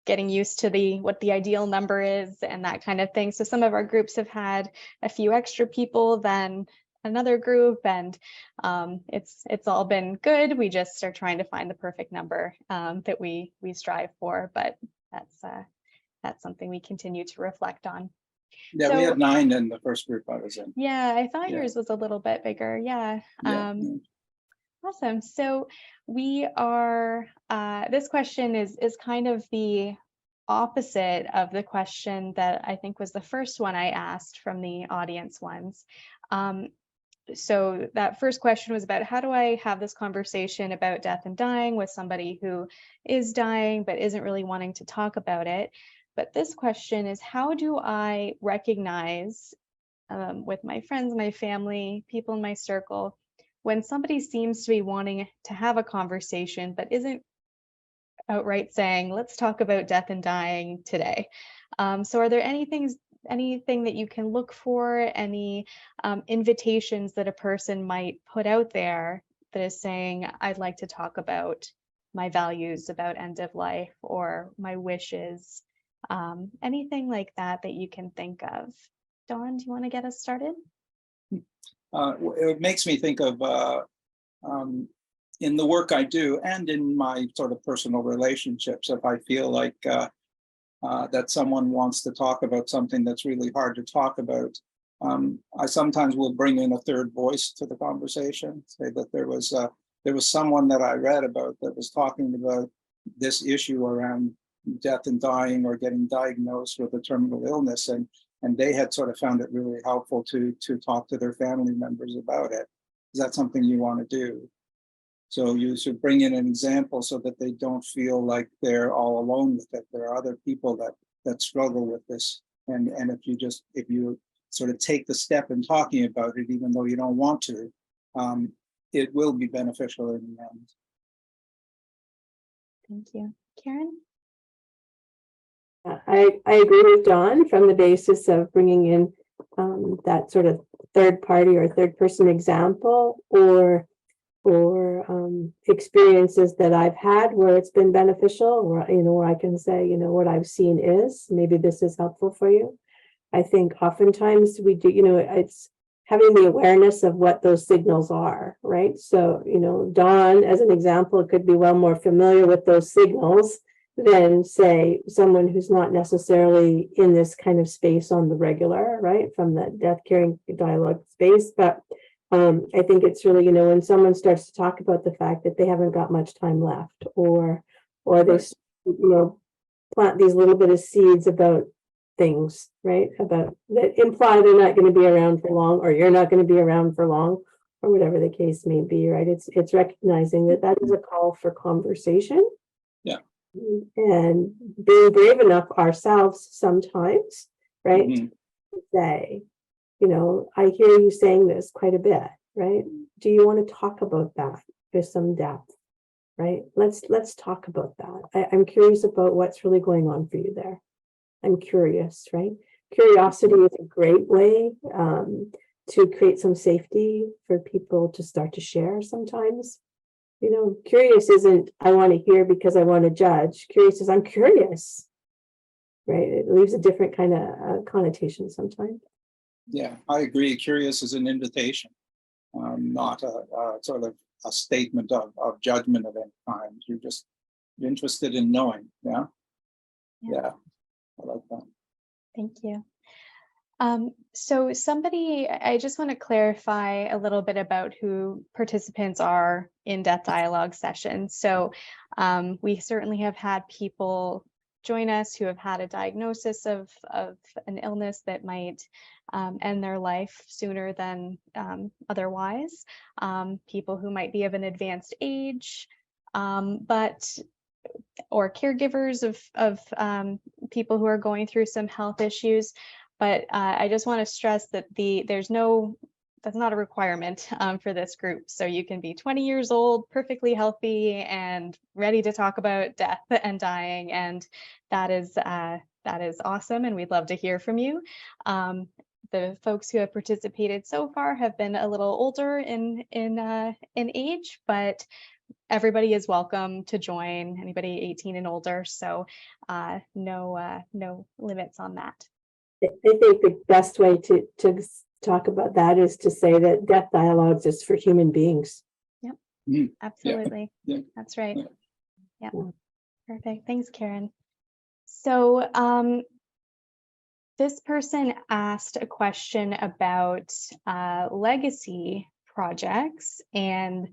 getting used to what the ideal number is and that kind of thing. So some of our groups have had a few extra people than another group, and it's all been good. We just are trying to find the perfect number that we strive for, but that's something we continue to reflect on.
Yeah, so, we had 9 in the first group I was in.
Yeah, I thought yours was a little bit bigger. Yeah. Awesome. So we are, this question is kind of the opposite of the question that I think was the first one I asked from the audience ones. So that first question was about how do I have this conversation about death and dying with somebody who is dying but isn't really wanting to talk about it. But this question is, how do I recognize with my friends, my family, people in my circle, when somebody seems to be wanting to have a conversation but isn't outright saying, let's talk about death and dying today. So are there anything that you can look for, any invitations that a person might put out there that is saying, I'd like to talk about my values about end of life or my wishes, anything like that that you can think of? Dawn, do you want to get us started?
It makes me think of in the work I do and in my sort of personal relationships, if I feel like that someone wants to talk about something that's really hard to talk about, I sometimes will bring in a third voice to the conversation, say that there was someone that I read about that was talking about this issue around death and dying or getting diagnosed with a terminal illness, and they had sort of found it really helpful to talk to their family members about it. Is that something you want to do? So you should bring in an example so that they don't feel like they're all alone with it. There are other people that struggle with this. And if you sort of take the step in talking about it, even though you don't want to, it will be beneficial in the end.
Thank you. Karen?
I agree with Dawn from the basis of bringing in that sort of third party or third person example or experiences that I've had where it's been beneficial, where I can say, what I've seen is maybe this is helpful for you. I think oftentimes we do, it's having the awareness of what those signals are, right? So, Dawn, as an example, could be well more familiar with those signals than, say, someone who's not necessarily in this kind of space on the regular, right? From the death caring dialogue space. But I think it's really, when someone starts to talk about the fact that they haven't got much time left, or they, plant these little bit of seeds about things, right? About that imply they're not going to be around for long, or you're not going to be around for long, or whatever the case may be, right? It's recognizing that is a call for conversation.
Yeah.
And being brave enough ourselves sometimes, right?
Mm-hmm.
To say, I hear you saying this quite a bit, right? Do you want to talk about that with some depth, right? Let's talk about that. I'm curious about what's really going on for you there. I'm curious, right? Curiosity is a great way to create some safety for people to start to share sometimes. Curious isn't, I want to hear because I want to judge. Curious is, I'm curious, right? It leaves a different kind of connotation sometimes.
Yeah, I agree. Curious is an invitation, not a sort of a statement of judgment of any kind. You're just interested in knowing. Yeah. I like that.
Thank you. So I just want to clarify a little bit about who participants are in Death Dialogue sessions. So we certainly have had people join us who have had a diagnosis of an illness that might end their life sooner than otherwise. People who might be of an advanced age, or caregivers of people who are going through some health issues. But I just want to stress that that's not a requirement for this group. So you can be 20 years old, perfectly healthy, and ready to talk about death and dying, and that is awesome. And we'd love to hear from you. The folks who have participated so far have been a little older in age, but everybody is welcome to join. Anybody 18 and older. So no limits on that.
I think the best way to talk about that is to say that Death Dialogues is for human beings.
Yep,
absolutely.
Yeah. That's right.
Yeah.
Perfect. Thanks, Karen. So this person asked a question about legacy projects and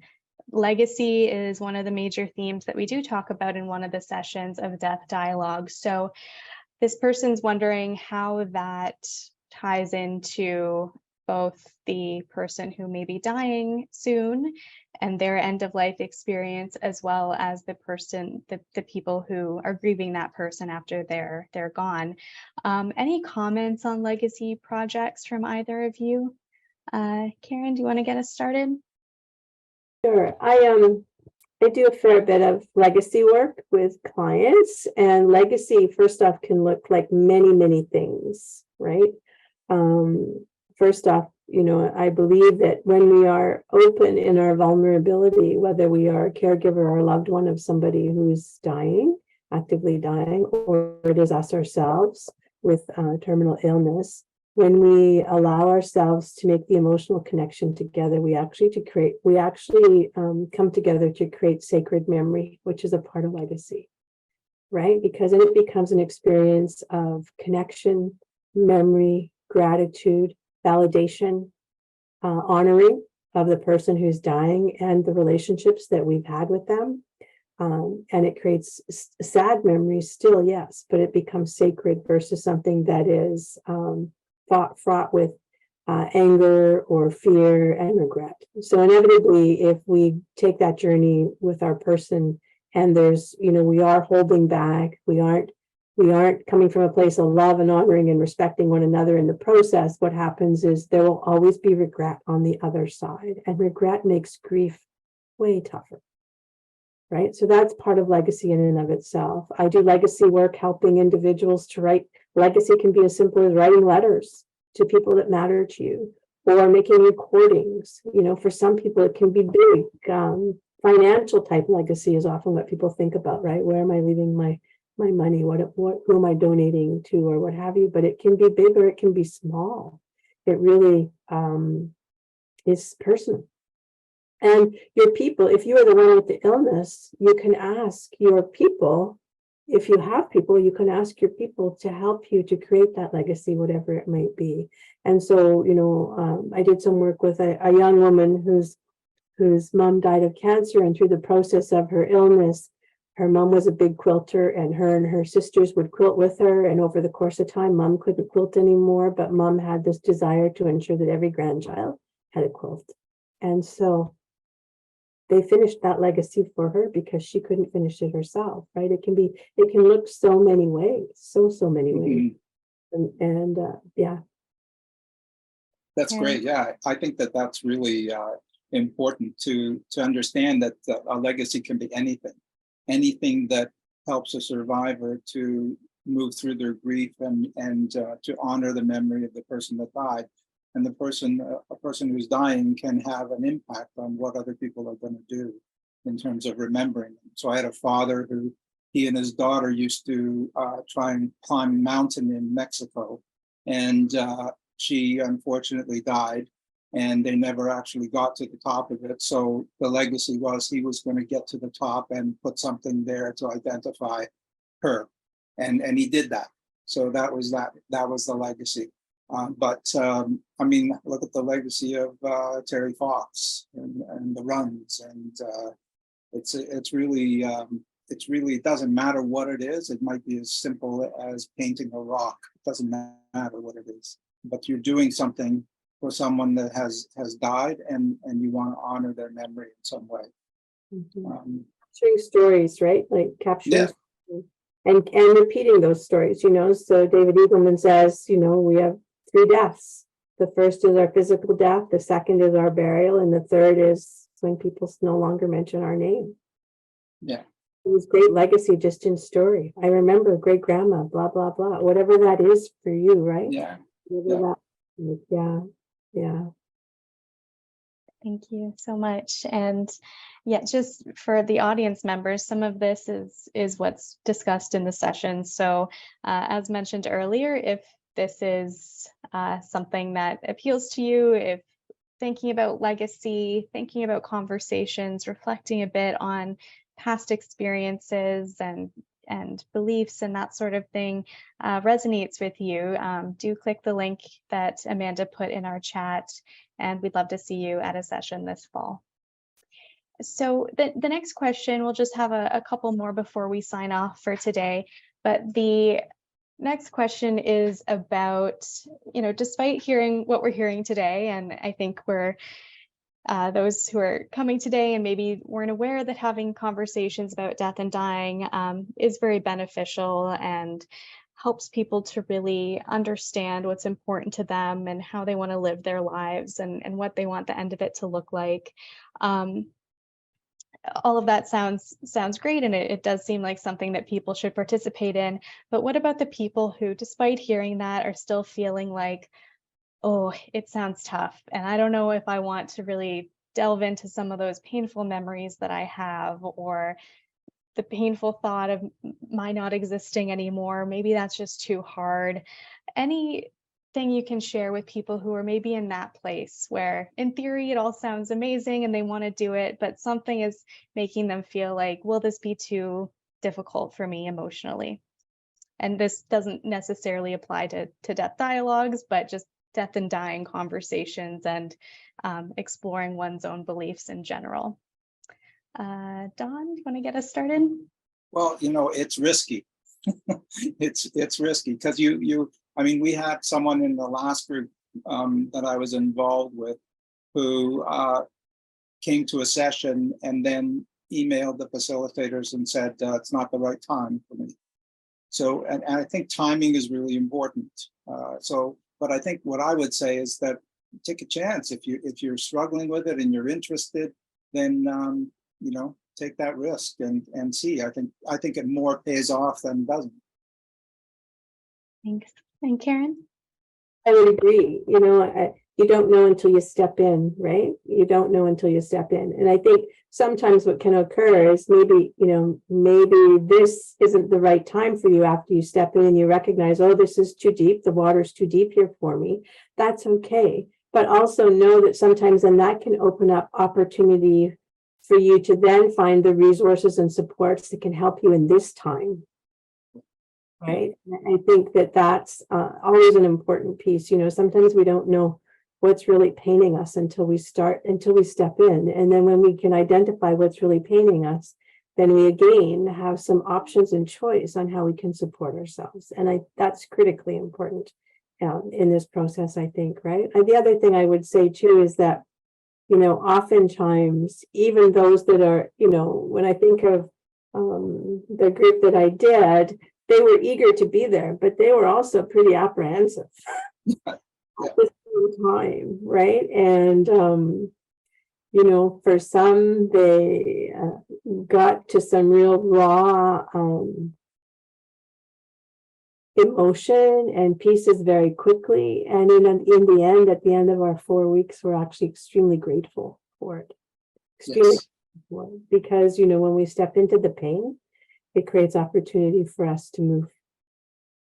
legacy is one of the major themes that we do talk about in one of the sessions of Death Dialogue. So this person's wondering how that ties into both the person who may be dying soon and their end of life experience, as well as the person, the people who are grieving that person after they're gone. Any comments on legacy projects from either of you? Karen, do you want to get us started?
Sure. I do a fair bit of legacy work with clients, and legacy, first off, can look like many, many things, right? First off, I believe that when we are open in our vulnerability, whether we are a caregiver or a loved one of somebody who's dying, actively dying, or it is us ourselves with terminal illness, when we allow ourselves to make the emotional connection together, we actually come together to create sacred memory, which is a part of legacy, right? Because then it becomes an experience of connection, memory, gratitude, validation, honoring of the person who's dying and the relationships that we've had with them. And it creates sad memories still, yes, but it becomes sacred versus something that is fraught with anger or fear and regret. So inevitably, if we take that journey with our person and there's, we are holding back, we aren't coming from a place of love and honoring and respecting one another in the process, what happens is there will always be regret on the other side, and regret makes grief way tougher. Right? So that's part of legacy in and of itself. I do legacy work helping individuals to write. Legacy can be as simple as writing letters to people that matter to you, or making recordings. For some people, it can be big. Financial type legacy is often what people think about, right? Where am I leaving my money? Who am I donating to, or what have you? But it can be big or it can be small. It really is personal. And your people, if you are the one with the illness, you can ask your people, if you have people, you can ask your people to help you to create that legacy, whatever it might be. And so, I did some work with a young woman whose mom died of cancer, and through the process of her illness, her mom was a big quilter, and her sisters would quilt with her. And over the course of time, mom couldn't quilt anymore, but mom had this desire to ensure that every grandchild had a quilt. And so they finished that legacy for her because she couldn't finish it herself, right? It can look so many ways, so many ways. And yeah.
That's great. Yeah, I think that's really important to understand that a legacy can be anything that helps a survivor to move through their grief and to honor the memory of the person that died. And a person who's dying can have an impact on what other people are going to do in terms of remembering them. So I had a father who, he and his daughter used to try and climb a mountain in Mexico, and she unfortunately died, and they never actually got to the top of it. So the legacy was he was going to get to the top and put something there to identify her, and he did that. So that was the legacy. But I mean, look at the legacy of Terry Fox and the runs, and it's really it doesn't matter what it is. It might be as simple as painting a rock. It doesn't matter what it is, but you're doing something for someone that has died, and you want to honor their memory in some way.
Capturing stories, right? Like capturing.
Yeah.
And repeating those stories, So David Eagleman says, we have 3 deaths. The first is our physical death, the second is our burial, and the third is when people no longer mention our name.
Yeah.
It was great legacy just in story. I remember great grandma, blah, blah, blah, whatever that is for you, right?
Yeah.
Yeah.
Thank you so much. And yeah, just for the audience members, some of this is what's discussed in the session. So as mentioned earlier, if this is something that appeals to you, if thinking about legacy, thinking about conversations, reflecting a bit on past experiences and beliefs and that sort of thing resonates with you, do click the link that Amanda put in our chat, and we'd love to see you at a session this fall. So the next question, we'll just have a couple more before we sign off for today. But the next question is about, despite hearing what we're hearing today, and I think we're those who are coming today and maybe weren't aware that having conversations about death and dying is very beneficial and helps people to really understand what's important to them and how they want to live their lives and what they want the end of it to look like. All of that sounds great, and it does seem like something that people should participate in. But what about the people who, despite hearing that, are still feeling like, oh, it sounds tough, and I don't know if I want to really delve into some of those painful memories that I have, or the painful thought of my not existing anymore. Maybe that's just too hard. Anything you can share with people who are maybe in that place where in theory it all sounds amazing and they want to do it, but something is making them feel like, will this be too difficult for me emotionally? And this doesn't necessarily apply to death dialogues, but just death and dying conversations and exploring one's own beliefs in general. Don, you want to get us started?
Well, it's risky. It's risky because we had someone in the last group that I was involved with who came to a session and then emailed the facilitators and said, it's not the right time for me. So, and I think timing is really important. But I think what I would say is that take a chance. If you're struggling with it and you're interested, then take that risk and see. I think it more pays off than doesn't.
Thanks. And Karen?
I would agree. You don't know until you step in, right? You don't know until you step in. And I think sometimes what can occur is maybe this isn't the right time for you after you step in and you recognize, oh, this is too deep. The water's too deep here for me. That's okay. But also know that sometimes then that can open up opportunity for you to then find the resources and supports that can help you in this time. Right. I think that that's always an important piece. Sometimes we don't know what's really paining us until we step in. And then when we can identify what's really paining us, then we again have some options and choice on how we can support ourselves. And that's critically important in this process, I think. Right. And the other thing I would say, too, is that, oftentimes, even those that are, when I think of the group that I did, they were eager to be there, but they were also pretty apprehensive at the same time, right? And, for some, they got to some real raw emotion and pieces very quickly. And in the end, at the end of our 4 weeks, we're actually extremely grateful for it.
Yes.
Because, when we step into the pain, it creates opportunity for us to move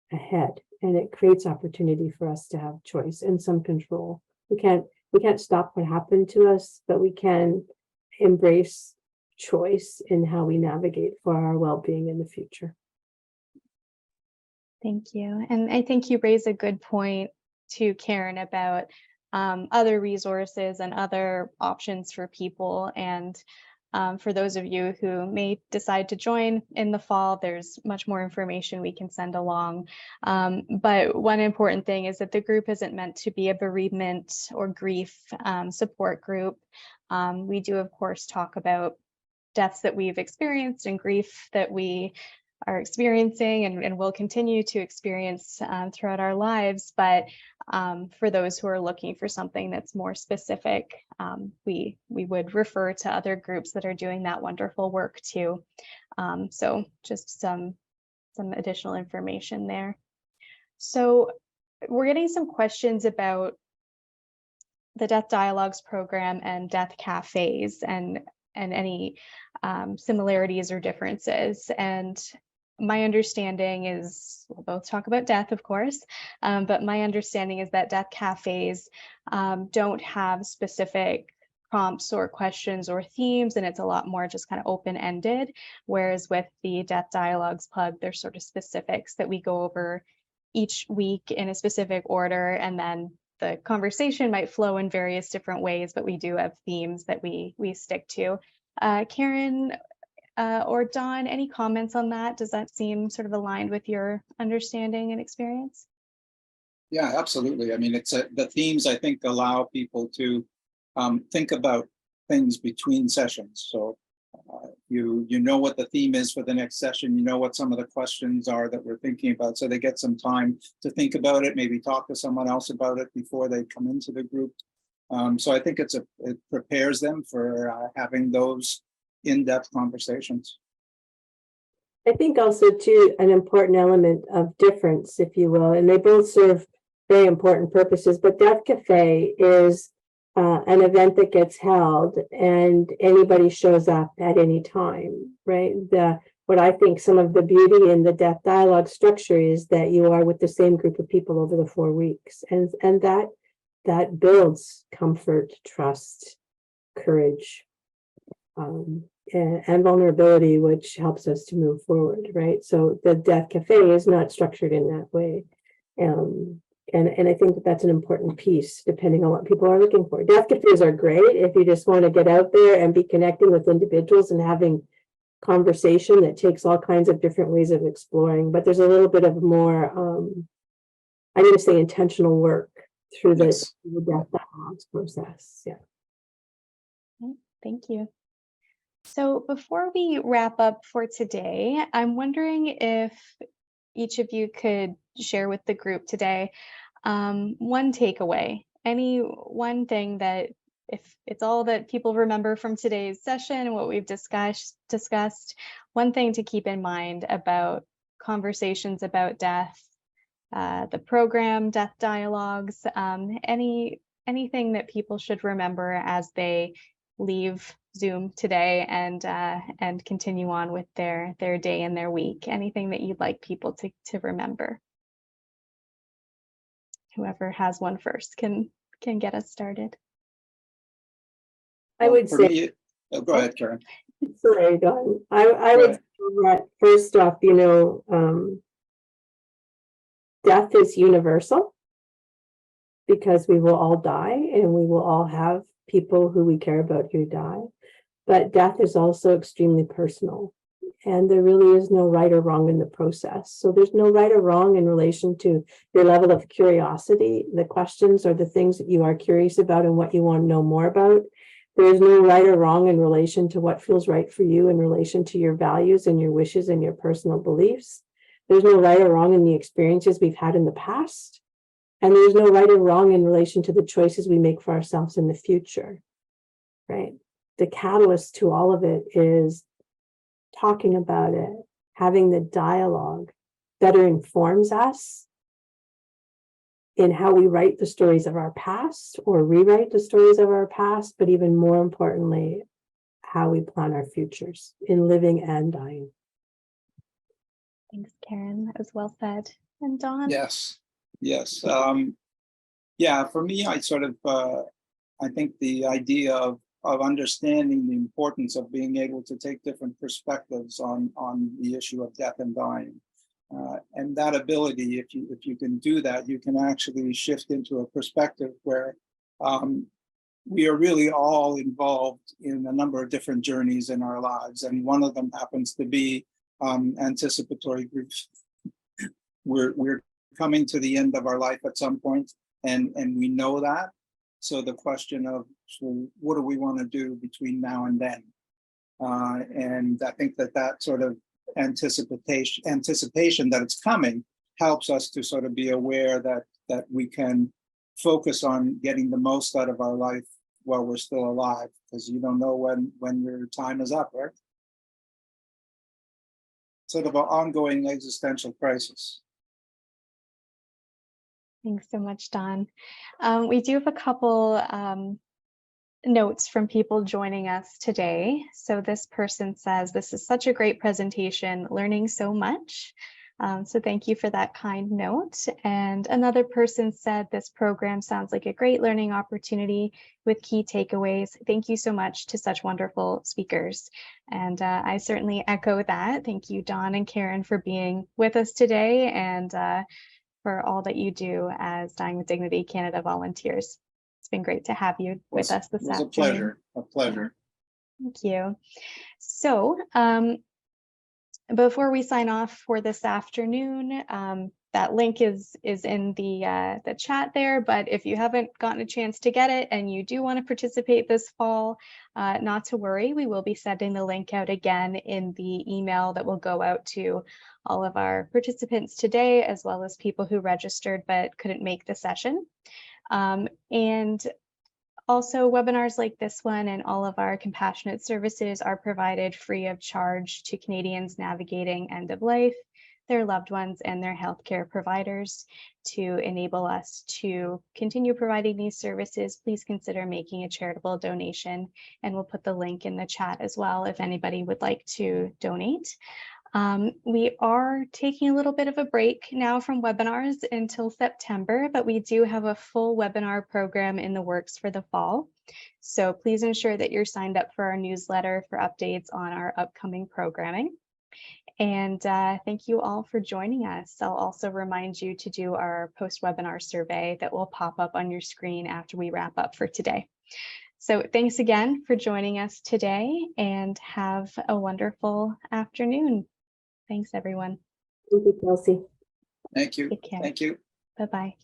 ahead, and it creates opportunity for us to have choice and some control. We can't stop what happened to us, but we can embrace choice in how we navigate for our well-being in the future.
Thank you. And I think you raise a good point too, Karen, about other resources and other options for people. And for those of you who may decide to join in the fall, there's much more information we can send along. But one important thing is that the group isn't meant to be a bereavement or grief support group. We do, of course, talk about deaths that we've experienced and grief that we are experiencing and will continue to experience throughout our lives. But for those who are looking for something that's more specific, we would refer to other groups that are doing that wonderful work too. So just some additional information there. So we're getting some questions about the Death Dialogues program and death cafes and any similarities or differences. And my understanding is, we'll both talk about death, of course, but my understanding is that death cafes don't have specific prompts or questions or themes, and it's a lot more just kind of open-ended, whereas with the Death Dialogues plug, there's sort of specifics that we go over each week in a specific order, and then the conversation might flow in various different ways, but we do have themes that we stick to. Karen or Dawn, any comments on that? Does that seem sort of aligned with your understanding and experience?
Yeah, absolutely. I mean, the themes, I think, allow people to think about things between sessions. So you know what the theme is for the next session. You know what some of the questions are that we're thinking about. So they get some time to think about it, maybe talk to someone else about it before they come into the group. So I think it prepares them for having those in-depth conversations.
I think also too, an important element of difference, if you will, and they both serve very important purposes, but Death Cafe is an event that gets held and anybody shows up at any time, right? What I think some of the beauty in the Death Dialogue structure is that you are with the same group of people over the 4 weeks, and that builds comfort, trust, courage, and vulnerability, which helps us to move forward, right? So the Death Cafe is not structured in that way. And I think that that's an important piece, depending on what people are looking for. Death Cafes are great if you just want to get out there and be connecting with individuals and having conversation that takes all kinds of different ways of exploring. But there's a little bit of more, I'm going to say, intentional work through the Death Dialogues process. Yeah.
Thank you. So before we wrap up for today, I'm wondering if each of you could share with the group today one takeaway, any one thing if it's all that people remember from today's session and what we've discussed, one thing to keep in mind about conversations about death, the program, Death Dialogues, anything that people should remember as they leave Zoom today and continue on with their day and their week. Anything that you'd like people to remember? Whoever has one first can get us started.
I would say,
go ahead, Karen.
Sorry, Dawn. I would say that first off, death is universal because we will all die and we will all have people who we care about who die. But death is also extremely personal, and there really is no right or wrong in the process. So there's no right or wrong in relation to your level of curiosity, the questions or the things that you are curious about and what you want to know more about. There is no right or wrong in relation to what feels right for you in relation to your values and your wishes and your personal beliefs. There's no right or wrong in the experiences we've had in the past. And there's no right or wrong in relation to the choices we make for ourselves in the future, right? The catalyst to all of it is talking about it, having the dialogue better informs us in how we write the stories of our past or rewrite the stories of our past, but even more importantly, how we plan our futures in living and dying.
Thanks, Karen. That was well said. And Dawn?
Yes. Yeah, for me, I sort of, I think the idea of understanding the importance of being able to take different perspectives on the issue of death and dying. And that ability, if you can do that, you can actually shift into a perspective where we are really all involved in a number of different journeys in our lives. And one of them happens to be anticipatory grief. We're coming to the end of our life at some point, and we know that. So the question of, so what do we want to do between now and then? And I think that sort of anticipation that it's coming helps us to sort of be aware that we can focus on getting the most out of our life while we're still alive, because you don't know when your time is up, right? Sort of an ongoing existential crisis.
Thanks so much, Dawn. We do have a couple notes from people joining us today. So this person says, this is such a great presentation, learning so much. So thank you for that kind note. And another person said, this program sounds like a great learning opportunity with key takeaways. Thank you so much to such wonderful speakers. And I certainly echo that. Thank you, Dawn and Karen, for being with us today and for all that you do as Dying with Dignity Canada volunteers. It's been great to have you with us this afternoon.
It was a pleasure.
Thank you. So before we sign off for this afternoon, that link is in the chat there, but if you haven't gotten a chance to get it and you do want to participate this fall, not to worry, we will be sending the link out again in the email that will go out to all of our participants today, as well as people who registered but couldn't make the session. And also, webinars like this one and all of our compassionate services are provided free of charge to Canadians navigating end of life, their loved ones, and their healthcare providers. To enable us to continue providing these services, please consider making a charitable donation, and we'll put the link in the chat as well if anybody would like to donate. We are taking a little bit of a break now from webinars until September, but we do have a full webinar program in the works for the fall. So please ensure that you're signed up for our newsletter for updates on our upcoming programming. And thank you all for joining us. I'll also remind you to do our post-webinar survey that will pop up on your screen after we wrap up for today. So thanks again for joining us today, and have a wonderful afternoon. Thanks, everyone.
Thank you, Kelsey.
Thank you.
Take care.
Thank you.
Bye-bye.